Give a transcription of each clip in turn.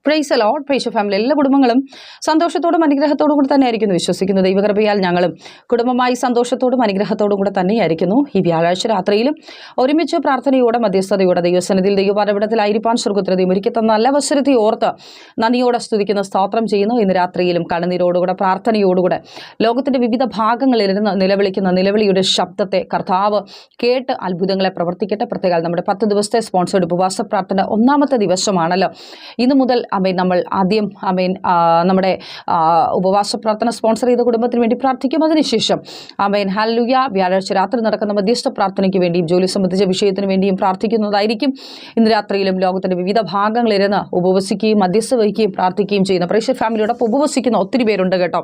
Praise Lord. Price family എല്ലാ കുടുംബങ്ങളും സന്തോഷത്തോടും അനുഗ്രഹത്തോടും കൂടെ തന്നെയായിരിക്കുന്നു വിശ്വസിക്കുന്നു. ദൈവകൃപയാൽ ഞങ്ങളും കുടുംബമായി സന്തോഷത്തോടും അനുഗ്രഹത്തോടും കൂടെ തന്നെയായിരിക്കുന്നു. ഈ വ്യാഴാഴ്ച രാത്രിയിലും ഒരുമിച്ച് പ്രാർത്ഥനയോടെ മധ്യസ്ഥതയോടെ ദൈവസന്നിധിയിൽ ദൈവപാഠപീഠത്തിലായിരിക്കാൻ സ്വർഗ്ഗത്തിലും ഒരുക്കി തന്ന നല്ല അവസരത്തെ ഓർത്ത് നന്ദിയോടെ സ്തുതിക്കുന്ന സ്തോത്രം ചെയ്യുന്നു. ഇന്ന് രാത്രിയിലും കണ്ണുനീരോടുകൂടെ പ്രാർത്ഥനയോടുകൂടെ ലോകത്തിന്റെ വിവിധ ഭാഗങ്ങളിലിരുന്ന് നിലവിളിക്കുന്ന നിലവിളിയുടെ ശബ്ദത്തെ കർത്താവ് കേട്ട് അത്ഭുതങ്ങളെ പ്രവർത്തിക്കട്ടെ. പ്രത്യേകം നമ്മുടെ 10 ദിവസത്തെ സ്പോൺസേഡ് ഉപവാസ പ്രാർത്ഥന ഒന്നാമത്തെ ദിവസമാണല്ലോ. ഇന്നു മുതൽ നമ്മൾ ആദ്യം നമ്മുടെ ഉപവാസ പ്രാർത്ഥന സ്പോൺസർ ചെയ്ത കുടുംബത്തിന് വേണ്ടി പ്രാർത്ഥിക്കും. അതിനുശേഷം ഹല്ലേലൂയ വ്യാഴാഴ്ച രാത്രി നടക്കുന്ന മധ്യസ്ഥ പ്രാർത്ഥനയ്ക്ക് വേണ്ടിയും ജോലി സംബന്ധിച്ച വിഷയത്തിന് വേണ്ടിയും പ്രാർത്ഥിക്കുന്നതായിരിക്കും. ഇന്ന് രാത്രിയിലും ലോകത്തിന്റെ വിവിധ ഭാഗങ്ങളിരുന്ന് ഉപവസിക്കുകയും മധ്യസ്ഥ വഹിക്കുകയും പ്രാർത്ഥിക്കുകയും ചെയ്യുന്ന പ്രേക്ഷക ഫാമിലിയോടൊപ്പം ഉപവസിക്കുന്ന ഒത്തിരി പേരുണ്ട് കേട്ടോ.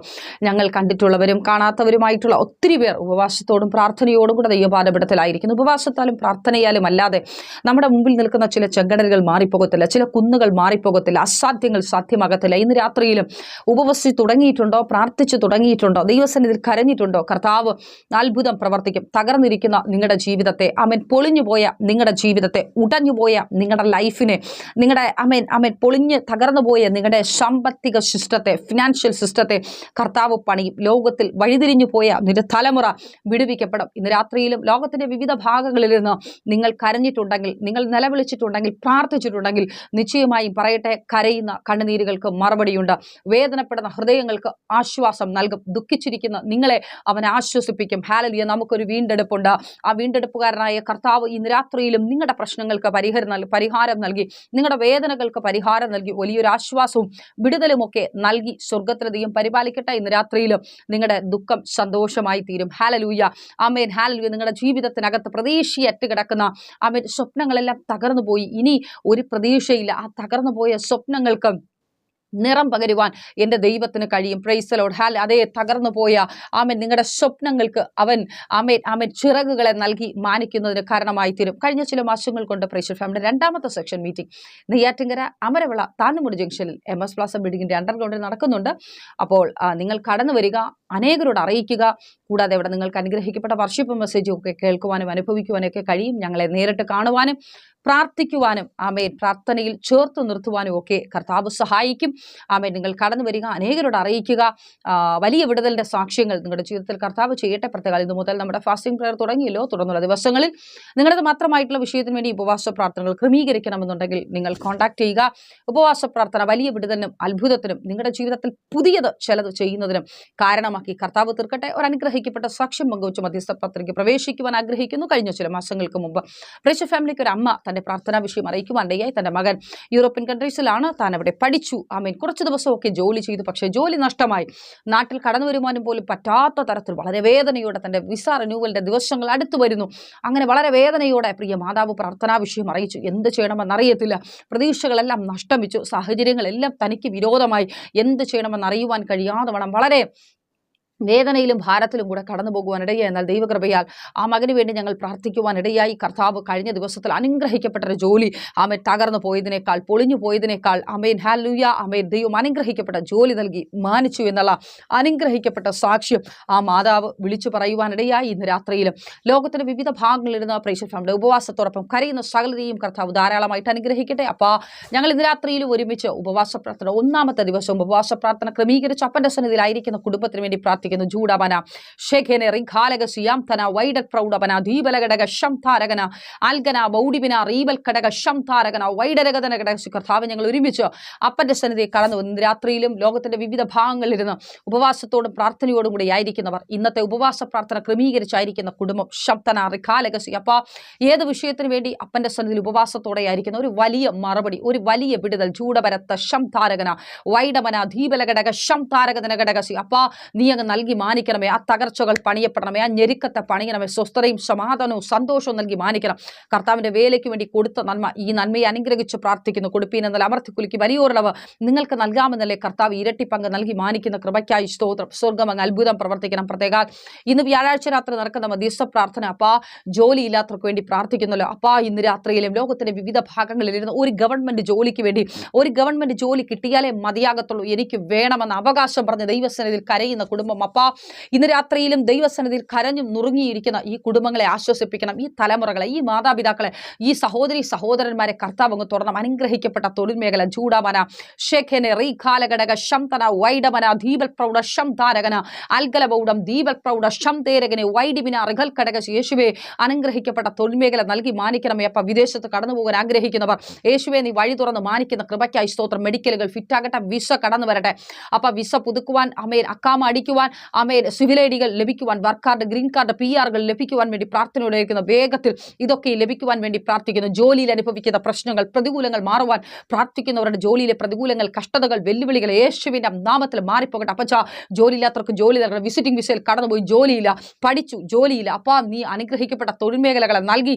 ഞങ്ങൾ കണ്ടിട്ടുള്ളവരും കാണാത്തവരുമായിട്ടുള്ള ഒത്തിരി പേർ ഉപവാസത്തോടും പ്രാർത്ഥനയോടും കൂടെ ദൈവപാഠപീഠത്തിലായിരിക്കുന്നു. ഉപവാസത്താലും പ്രാർത്ഥനയാലും അല്ലാതെ നമ്മുടെ മുമ്പിൽ നിൽക്കുന്ന ചില ചെങ്കടലുകൾ മാറിപ്പോകത്തില്ല, ചില കുന്നുകൾ മാറിപ്പോകത്തില്ല, അസാധ്യങ്ങൾ സാധ്യമാകത്തില്ല. ഇന്ന് രാത്രിയിലും ഉപവസിച്ച് തുടങ്ങിയിട്ടുണ്ടോ, പ്രാർത്ഥിച്ചു തുടങ്ങിയിട്ടുണ്ടോ, ദൈവസന്നിധിയിൽ കരഞ്ഞിട്ടുണ്ടോ, കർത്താവ് അത്ഭുതം പ്രവർത്തിക്കും. തകർന്നിരിക്കുന്ന നിങ്ങളുടെ ജീവിതത്തെ പൊളിഞ്ഞുപോയ നിങ്ങളുടെ ജീവിതത്തെ, ഉടഞ്ഞുപോയ നിങ്ങളുടെ ലൈഫിനെ, നിങ്ങളുടെ പൊളിഞ്ഞ് തകർന്നുപോയ നിങ്ങളുടെ സാമ്പത്തിക സിസ്റ്റത്തെ, ഫിനാൻഷ്യൽ സിസ്റ്റത്തെ കർത്താവ് പണിയും. ലോകത്തിൽ വഴിതിരിഞ്ഞു പോയ നിന്റെ തലമുറ വിടുവിക്കപ്പെടും. ഇന്ന് രാത്രിയിലും ലോകത്തിന്റെ വിവിധ ഭാഗങ്ങളിൽ നിന്ന് നിങ്ങൾ കരഞ്ഞിട്ടുണ്ടെങ്കിൽ, നിങ്ങൾ നിലവിളിച്ചിട്ടുണ്ടെങ്കിൽ, പ്രാർത്ഥിച്ചിട്ടുണ്ടെങ്കിൽ നിശ്ചയമായും പറയട്ടെ, കരയുന്ന കണ്ണുനീരുകൾക്ക് മറുപടിയുണ്ട്. വേദനപ്പെടുന്ന ഹൃദയങ്ങൾക്ക് ആശ്വാസം നൽകും. ദുഃഖിച്ചിരിക്കുന്ന നിങ്ങളെ അവൻ ആശ്വസിപ്പിക്കും. ഹല്ലേലൂയ. നമുക്കൊരു വീണ്ടെടുപ്പുണ്ട്. ആ വീണ്ടെടുപ്പുകാരനായ കർത്താവ് ഇന്ന് രാത്രിയിലും നിങ്ങളുടെ പ്രശ്നങ്ങൾക്ക് പരിഹാരം നൽകി, നിങ്ങളുടെ വേദനകൾക്ക് പരിഹാരം നൽകി, വലിയൊരു ആശ്വാസവും വിടുതലുമൊക്കെ നൽകി സ്വർഗ്ഗത്തിലധികം പരിപാലിക്കട്ടെ. ഇന്ന് രാത്രിയിലും നിങ്ങളുടെ ദുഃഖം സന്തോഷമായി തീരും. ഹല്ലേലൂയ. ആമേൻ. ഹല്ലേലൂയ. നിങ്ങളുടെ ജീവിതത്തിനകത്ത് പ്രതീക്ഷയറ്റ് കിടക്കുന്ന സ്വപ്നങ്ങളെല്ലാം തകർന്നു പോയി. ഇനി ഒരു പ്രതീക്ഷയില്ല. ആ തകർന്നു പോയ സ്വപ്നങ്ങൾക്ക് നിറം പകരുവാൻ എൻ്റെ ദൈവത്തിന് കഴിയും. Praise the Lord. അതേ തകർന്നു പോയ നിങ്ങളുടെ സ്വപ്നങ്ങൾക്ക് അവൻ ചിറകുകളെ നൽകി മാനിക്കുന്നതിന് കാരണമായി തീരും. കഴിഞ്ഞ ചില മാസങ്ങൾ കൊണ്ട് പ്രൈസ് ഫാമിലിയുടെ രണ്ടാമത്തെ സെക്ഷൻ മീറ്റിംഗ് നെയ്യാറ്റിൻകര അമരവിള താന്നുമുടി ജംഗ്ഷനിൽ MS പ്ലാസ ബിൽഡിങ്ങിൻ്റെ അണ്ടർഗ്രൗണ്ടിൽ നടക്കുന്നുണ്ട്. അപ്പോൾ നിങ്ങൾ കടന്നു വരിക, അനേകരോട് അറിയിക്കുക. കൂടാതെ അവിടെ നിങ്ങൾക്ക് അനുഗ്രഹിക്കപ്പെട്ട വർഷിപ്പ് മെസ്സേജും ഒക്കെ കേൾക്കുവാനും അനുഭവിക്കുവാനും ഒക്കെ കഴിയും. ഞങ്ങളെ നേരിട്ട് കാണുവാനും പ്രാർത്ഥിക്കുവാനും പ്രാർത്ഥനയിൽ ചേർത്ത് നിർത്തുവാനും ഒക്കെ കർത്താവ് സഹായിക്കും. നിങ്ങൾ കടന്നു വരിക, അനേകരോട് അറിയിക്കുക. വലിയ വിടുതലിന്റെ സാക്ഷ്യങ്ങൾ നിങ്ങളുടെ ജീവിതത്തിൽ കർത്താവ് ചെയ്യട്ടെ. പ്രത്യേകം ഇന്നു മുതൽ നമ്മുടെ ഫാസ്റ്റിംഗ് പ്രയർ തുടങ്ങിയല്ലോ. തുടർന്നുള്ള ദിവസങ്ങളിൽ നിങ്ങളുടെ മാത്രമായിട്ടുള്ള വിഷയത്തിന് വേണ്ടി ഉപവാസ പ്രാർത്ഥനകൾ ക്രമീകരിക്കണമെന്നുണ്ടെങ്കിൽ നിങ്ങൾ കോൺടാക്ട് ചെയ്യുക. ഉപവാസ പ്രാർത്ഥന വലിയ വിടുതലിനും അത്ഭുതത്തിനും നിങ്ങളുടെ ജീവിതത്തിൽ പുതിയത് ചിലത് ചെയ്യുന്നതിനും കാരണമാക്കി കർത്താവ് തീർക്കട്ടെ. ഒരു അനുഗ്രഹിക്കപ്പെട്ട സാക്ഷ്യം പങ്കുവച്ച് മധ്യസ്ഥ പ്രാർത്ഥനയ്ക്ക് പ്രവേശിക്കുവാൻ ആഗ്രഹിക്കുന്നു. കഴിഞ്ഞ ചില മാസങ്ങൾക്ക് മുമ്പ് പ്രേക്ഷ ഫാമിലിക്ക് ഒരു അമ്മ തന്റെ പ്രാർത്ഥനാ വിഷയം അറിയിക്കുവാനിടയായി. തന്റെ മകൻ യൂറോപ്യൻ കൺട്രീസിലാണ്, താൻ അവിടെ പഠിച്ചു. കുറച്ച് ദിവസമൊക്കെ ജോലി ചെയ്തു. പക്ഷേ ജോലി നഷ്ടമായി. നാട്ടിൽ കടന്നു വരുവാനും പോലും പറ്റാത്ത തരത്തിൽ വളരെ വേദനയോടെ തന്റെ വിസ റിന്യൂവലിന്റെ ദിവസങ്ങൾ അടുത്തു വരുന്നു. അങ്ങനെ വളരെ വേദനയോടെ പ്രിയ മാതാവ് പ്രാർത്ഥനാ വിഷയം അറിയിച്ചു. എന്ത് ചെയ്യണമെന്നറിയത്തില്ല. പ്രതീക്ഷകളെല്ലാം നഷ്ടം വെച്ചു. സാഹചര്യങ്ങളെല്ലാം തനിക്ക് വിരോധമായി. എന്ത് ചെയ്യണമെന്നറിയുവാൻ കഴിയാതെ വണ്ണം വളരെ വേദനയിലും ഭാരത്തിലും കൂടെ കടന്നു പോകുവാനിടയായി. എന്നാൽ ദൈവകൃപയാൽ ആ മകന് വേണ്ടി ഞങ്ങൾ പ്രാർത്ഥിക്കുവാനിടയായി. കർത്താവ് കഴിഞ്ഞ ദിവസത്തിൽ അനുഗ്രഹിക്കപ്പെട്ട ഒരു ജോലി തകർന്നു പോയതിനേക്കാൾ, പൊളിഞ്ഞു പോയതിനേക്കാൾ ഹല്ലേലൂയ ദൈവം അനുഗ്രഹിക്കപ്പെട്ട ജോലി നൽകി മാനിച്ചു എന്നുള്ള അനുഗ്രഹിക്കപ്പെട്ട സാക്ഷ്യം ആ മാതാവ് വിളിച്ചു പറയുവാനിടയായി. ഇന്ന് രാത്രിയിലും ലോകത്തിന്റെ വിവിധ ഭാഗങ്ങളിലിരുന്ന പ്രേക്ഷക ഫാമിലി ഉപവാസത്തോടൊപ്പം കരയുന്ന സകലരെയും കർത്താവ് ധാരാളമായിട്ട് അനുഗ്രഹിക്കട്ടെ. അപ്പോൾ ഞങ്ങൾ ഇന്ന് രാത്രിയിലും ഒരുമിച്ച് ഉപവാസ പ്രാർത്ഥന ഒന്നാമത്തെ ദിവസം ഉപവാസ പ്രാർത്ഥന ക്രമീകരിച്ച് അപ്പന്റെ സന്നിധിയിലായിരിക്കുന്ന കുടുംബത്തിന് വേണ്ടി പ്രാർത്ഥിക്കുന്നു. ജൂഡവന ഷെഖനെ റിഖാലക സിയാംതന വൈഡക് പ്രൗഡവന ദീപലഘടക ശംതാരകന ആൽഗന ബൗഡിബിന റീബൽ ഘടക ശംതാരകന വൈഡരകതന ഘടക. കർത്താവ് ഞങ്ങൾ ഒരുമിച്ച് അപ്പന്റെ സന്നിധിയിൽ കടന്നു വന്ന് രാത്രിയിലും ലോകത്തിന്റെ വിവിധ ഭാഗങ്ങളിലിരുന്ന് ഉപവാസത്തോടും പ്രാർത്ഥനയോടും കൂടി ആയിരിക്കുന്നവർ, ഇന്നത്തെ ഉപവാസ പ്രാർത്ഥന ക്രമീകരിച്ചായിരിക്കുന്ന കുടുംബം ശബ്ദന റിഖാലകസി. അപ്പ ഏത് വിഷയത്തിന് വേണ്ടി അപ്പന്റെ സന്നിധിയിൽ ഉപവാസത്തോടെ ആയിരിക്കുന്ന ഒരു വലിയ മറുപടി, ഒരു വലിയ വിടുതൽ. ജൂഡപരത്ത ശംതാരകന വൈഡമന ദീപലഘടക ശംതാരകതന ഘടകസി. അപ്പ നീ അങ്ങ് നൽകി മാനിക്കണമേ. ആ തകർച്ചകൾ പണിയപ്പെടണമേ. ആ ഞെരുക്കത്തെ പണിയണമേ. സ്വസ്ഥതയും സമാധാനവും സന്തോഷവും നൽകി മാനിക്കണം. കർത്താവിന്റെ വേലയ്ക്ക് വേണ്ടി കൊടുത്ത നന്മ, ഈ നന്മയെ അനുഗ്രഹിച്ച് പ്രാർത്ഥിക്കുന്നു. കൊടുപ്പീൻ എന്നാൽ അമർത്തിക്കുലിക്ക് വലിയൊരളവ് നിങ്ങൾക്ക് നൽകാമെന്നല്ലേ കർത്താവ് ഇരട്ടി പങ്ക് നൽകി മാനിക്കുന്ന കൃപയ്ക്കായി സ്തോത്രം. സ്വർഗ്ഗം അങ്ങ് അത്ഭുതം പ്രവർത്തിക്കണം. പ്രത്യേക ഇന്ന് വ്യാഴാഴ്ച രാത്രി നടക്കുന്ന മധ്യസ്ഥ പ്രാർത്ഥന അപ്പാ ജോലിയില്ലാത്തവർക്ക് വേണ്ടി പ്രാർത്ഥിക്കുന്നല്ലോ. അപ്പാ ഇന്ന് രാത്രിയിലും ലോകത്തിന്റെ വിവിധ ഭാഗങ്ങളിലിരുന്ന് ഒരു ഗവൺമെന്റ് ജോലിക്ക് വേണ്ടി, ഒരു ഗവൺമെന്റ് ജോലി കിട്ടിയാലേ മതിയാകത്തുള്ളൂ, എനിക്ക് വേണമെന്ന അവകാശം പറഞ്ഞ് ദൈവസന്നിധിയിൽ കരയുന്ന കുടുംബം അപ്പാ ഇന്ന് രാത്രിയിലും ദൈവസന്നിധിയിൽ കരഞ്ഞും നുറുങ്ങിയിരിക്കുന്ന ഈ കുടുംബങ്ങളെ ആശ്വസിപ്പിക്കണം. ഈ തലമുറകളെ, ഈ മാതാപിതാക്കളെ, ഈ സഹോദരി സഹോദരന്മാരെ കർത്താവ് അങ്ങ് തുറണം. അനുഗ്രഹിക്കപ്പെട്ട തൊഴിൽ മേഖല ജൂഡാമന ഷെഖെനെ റീഖാലഘടക ശംതന വൈഡമന ദീപൽ പ്രൗഢ ശംതാരകന അൽഗലബൗഡം ദീപൽ പ്രൗഢ ശംതേരകനെ വൈഡിമിന റിഖൽ ഘടക യേശുവെ അനുഗ്രഹിക്കപ്പെട്ട തൊഴിൽ മേഖല നൽകി മാനിക്കണമേ. അപ്പ വിദേശത്ത് കടന്നു പോകാൻ ആഗ്രഹിക്കുന്നവർ യേശുവെ നീ വഴി തുറന്ന് മാനിക്കുന്ന കൃപയ്ക്കായി സ്തോത്രം. മെഡിക്കലുകൾ ഫിറ്റാകട്ടെ, വിസ കടന്നു വരട്ടെ. അപ്പ വിസ പുതുക്കുവാൻ അമേൻ, അക്കാമ അടിക്കുവാൻ അമേൻ, സിവിൽ ഐഡികൾ ലഭിക്കുവാൻ, work card, green card, PR ലഭിക്കുവാൻ വേണ്ടി പ്രാർത്ഥനയോടെയിരിക്കുന്ന വേഗത്തിൽ ഇതൊക്കെ ലഭിക്കുവാൻ വേണ്ടി പ്രാർത്ഥിക്കുന്നു. ജോലിയിൽ അനുഭവിക്കുന്ന പ്രശ്നങ്ങൾ, പ്രതികൂലങ്ങൾ മാറുവാൻ പ്രാർത്ഥിക്കുന്നവരുടെ ജോലിയിലെ പ്രതികൂലങ്ങൾ, കഷ്ടതകൾ, വെല്ലുവിളികൾ യേശുവിന്റെ നാമത്തിൽ മാറിപ്പോകട്ടെ. അപ്പച്ച ജോലിയില്ലാത്തവർക്ക് ജോലി നൽകണം. വിസിറ്റിംഗ് വിസയിൽ കടന്നുപോയി ജോലിയില്ല, പഠിച്ചു ജോലിയില്ല. അപ്പാ നീ അനുഗ്രഹിക്കപ്പെട്ട തൊഴിൽ മേഖലകളെ നൽകി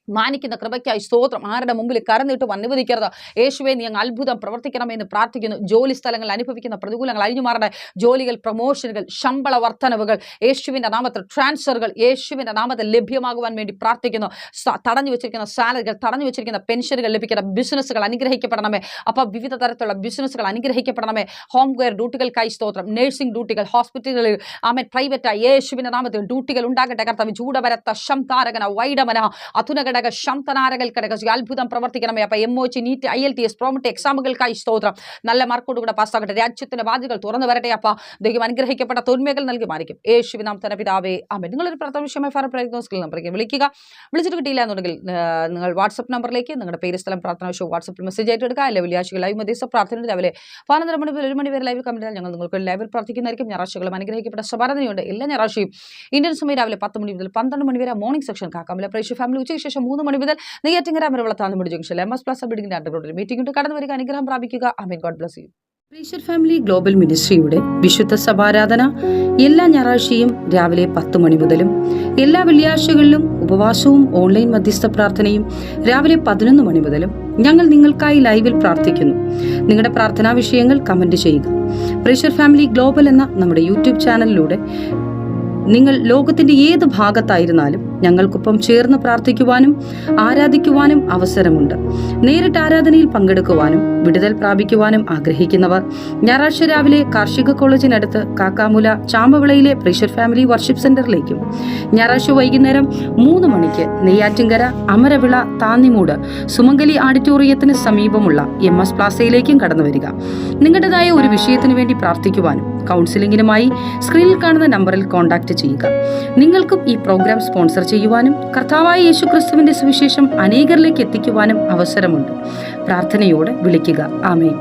മാനിക്കുന്ന കൃപയ്ക്കായി സ്തോത്രം. ആരുടെ മുമ്പിൽ കരന്നിട്ട് അനുവദിക്കരുത്. യേശുവെ നീ അങ്ങ് അത്ഭുതം പ്രവർത്തിക്കണമെന്ന് പ്രാർത്ഥിക്കുന്നു. ജോലി സ്ഥലങ്ങളിൽ അനുഭവിക്കുന്ന പ്രതികൂലങ്ങൾ അഴിഞ്ഞു മാറട്ടെ. ജോലികൾ, പ്രൊമോഷനുകൾ, ശമ്പള വർധനവുകൾ യേശുവിന്റെ നാമത്തിൽ, ട്രാൻസ്ഫറുകൾ യേശുവിന്റെ നാമത്തിൽ ലഭ്യമാകുവാൻ വേണ്ടി പ്രാർത്ഥിക്കുന്നു. തടഞ്ഞു വെച്ചിരിക്കുന്ന സാലറികൾ, തടഞ്ഞു വെച്ചിരിക്കുന്ന പെൻഷനുകൾ ലഭിക്കുന്ന ബിസിനസ്സുകൾ അനുഗ്രഹിക്കപ്പെടണമേ. അപ്പോൾ വിവിധ തരത്തിലുള്ള ബിസിനസ്സുകൾ അനുഗ്രഹിക്കപ്പെടണമേ. ഹോം കെയർ ഡ്യൂട്ടികൾക്കായി സ്തോത്രം. നഴ്സിംഗ് ഡ്യൂട്ടികൾ, ഹോസ്പിറ്റലുകളിൽ ആമേൻ, പ്രൈവറ്റായി യേശുവിന്റെ നാമത്തിൽ ഡ്യൂട്ടികൾ ഉണ്ടാകട്ടെ. കർത്താവ് ചൂടവരത്ത ശംതാരകന വൈഡമന അതുനകട ശംതനാരകൾ ഘടക അത്ഭുതം പ്രവർത്തിക്കണമേ. അപ്പൊ MOC, NEET, IELTS, പ്രോമറ്റ് എക്സാമുകൾക്കായി സ്തോത്രം. നല്ല മാർക്കോടുകൂടെ പാസ്സാകട്ടെ. രാജ്യത്തിന്റെ വാതിലുകൾ തുറന്നു വരട്ടെ. അപ്പ ദൈവം അനുഗ്രഹിക്കപ്പെട്ട തൊന്മകൾ നൽകി മാറിക്കും. യേശുവിൻ നാമത്തിൽ പിതാവേ ആമേൻ. നിങ്ങളൊരു പ്രാർത്ഥന വിഷയമായി നമ്പറിലേക്ക് വിളിക്കുക. വിളിച്ചിട്ട് കിട്ടിയില്ല എന്നുണ്ടെങ്കിൽ നിങ്ങൾ വാട്സ്ആപ്പ് നമ്പറിലേക്ക് നിങ്ങളുടെ പേര്, സ്ഥലം, പ്രാർത്ഥന വിഷയം വാട്സ്ആപ്പിൽ മെസ്സേജ് ആയിട്ട് എടുക്കുക. അല്ലെ വെള്ളിയാഴ്ച ലൈവ് മധ്യസ്ഥ പ്രാർത്ഥന രാവിലെ 12 മണി മുതൽ 1 മണി വരെ ലൈവ് കമന്റിൽ ഞങ്ങൾ നിങ്ങൾക്ക് ലൈവിൽ പ്രാർത്ഥിക്കുന്നതായിരിക്കും. ഞായറാഴ്ചകളും അനുഗ്രഹിക്കപ്പെട്ട സഭാരതയുണ്ട്. എല്ലാ ഞായറാഴ്ചയും ഇന്ത്യൻ സമയം രാവിലെ 10 മണി മുതൽ 12 മണി വരെ മോർണിംഗ് സെക്ഷൻ കാക്കാമല പ്രേക്ഷക ഫാമിലി. ഉച്ചയ്ക്ക് ശേഷം 3 മണി മുതൽ നെയ്യാറ്റിങ്കര മരവളത്താന്നുമുടി ജംഗ്ഷനിൽ MS പ്ലാസ ബിൽഡിംഗിന്റെ അണ്ടർഗ്രൗണ്ടിൽ മീറ്റിംഗ് ഉണ്ട്. കടന്നു വരിക, അനുഗ്രഹം പ്രാപിക്കുക. ആമേൻ. God bless you. പ്രീഷർ ഫാമിലി ഗ്ലോബൽ മിനിസ്ട്രിയുടെ വിശുദ്ധ സഭാരാധന എല്ലാ ഞായറാഴ്ചയും രാവിലെ 10 മണി മുതലും എല്ലാ വെള്ളിയാഴ്ചകളിലും ഉപവാസവും ഓൺലൈൻ മധ്യസ്ഥ പ്രാർത്ഥനയും രാവിലെ 11 മണി മുതലും ഞങ്ങൾ നിങ്ങൾക്കായി ലൈവിൽ പ്രാർത്ഥിക്കുന്നു. നിങ്ങളുടെ പ്രാർത്ഥനാ വിഷയങ്ങൾ കമന്റ് ചെയ്യുക. പ്രീഷർ ഫാമിലി ഗ്ലോബൽ എന്ന നമ്മുടെ യൂട്യൂബ് ചാനലിലൂടെ നിങ്ങൾ ലോകത്തിന്റെ ഏത് ഭാഗത്തായിരുന്നാലും ഞങ്ങൾക്കൊപ്പം ചേർന്ന് പ്രാർത്ഥിക്കുവാനും ആരാധിക്കുവാനും അവസരമുണ്ട്. നേരിട്ട് ആരാധനയിൽ പങ്കെടുക്കുവാനും വിടുതൽ പ്രാപിക്കുവാനും ആഗ്രഹിക്കുന്നവർ ഞായറാഴ്ച രാവിലെ കാർഷിക കോളേജിനടുത്ത് കാക്കാമുല ചാമ്പവിളയിലെ പ്രീഷർ ഫാമിലി വർഷിപ്പ് സെന്ററിലേക്കും ഞായറാഴ്ച വൈകുന്നേരം 3 മണിക്ക് നെയ്യാറ്റിങ്കര അമരവിള താന്നിമൂട് സുമംഗലി ഓഡിറ്റോറിയത്തിന് സമീപമുള്ള MS പ്ലാസയിലേക്കും കടന്നു വരിക. നിങ്ങളുടേതായ ഒരു വിഷയത്തിനു വേണ്ടി പ്രാർത്ഥിക്കുവാനും കൗൺസിലിംഗിനുമായി സ്ക്രീനിൽ കാണുന്ന നമ്പറിൽ കോൺടാക്ട് ചെയ്യുക. നിങ്ങൾക്കും ഈ പ്രോഗ്രാം സ്പോൺസർ ചെയ്യുവാനും കർത്താവായ യേശുക്രിസ്തുവിന്റെ സുവിശേഷം അനേകരിലേക്ക് എത്തിക്കുവാനും അവസരമുണ്ട്. പ്രാർത്ഥനയോടെ വിളിക്കുക. ആമേൻ.